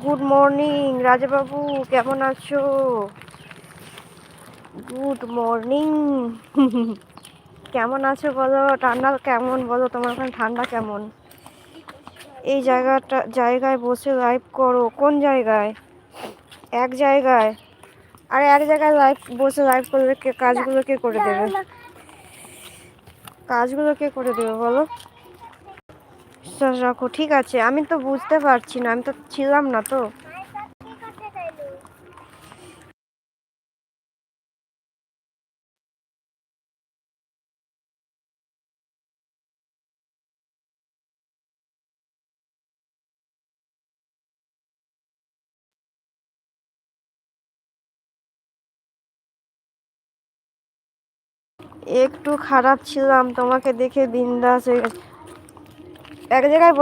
Good morning Rajababu, কেমন আছো? Good morning. কেমন আছো বলো? ঠান্ডা কেমন বলো? তোমার ওখানে ঠান্ডা কেমন? এই জায়গায় বসে লাইভ করো। কোন জায়গায়? এক জায়গায়? আরে এক জায়গায় বসে লাইভ করলে কাজগুলো কে করে দেবে? কাজগুলো কে করে দেবে বলো? রাখো, ঠিক আছে। আমি তো বুঝতে পারছি না, আমি তো ছিলাম না তো। একটু খারাপ ছিলাম, তোমাকে দেখে বিন্দাস হয়ে গেছে। এক জায়গায়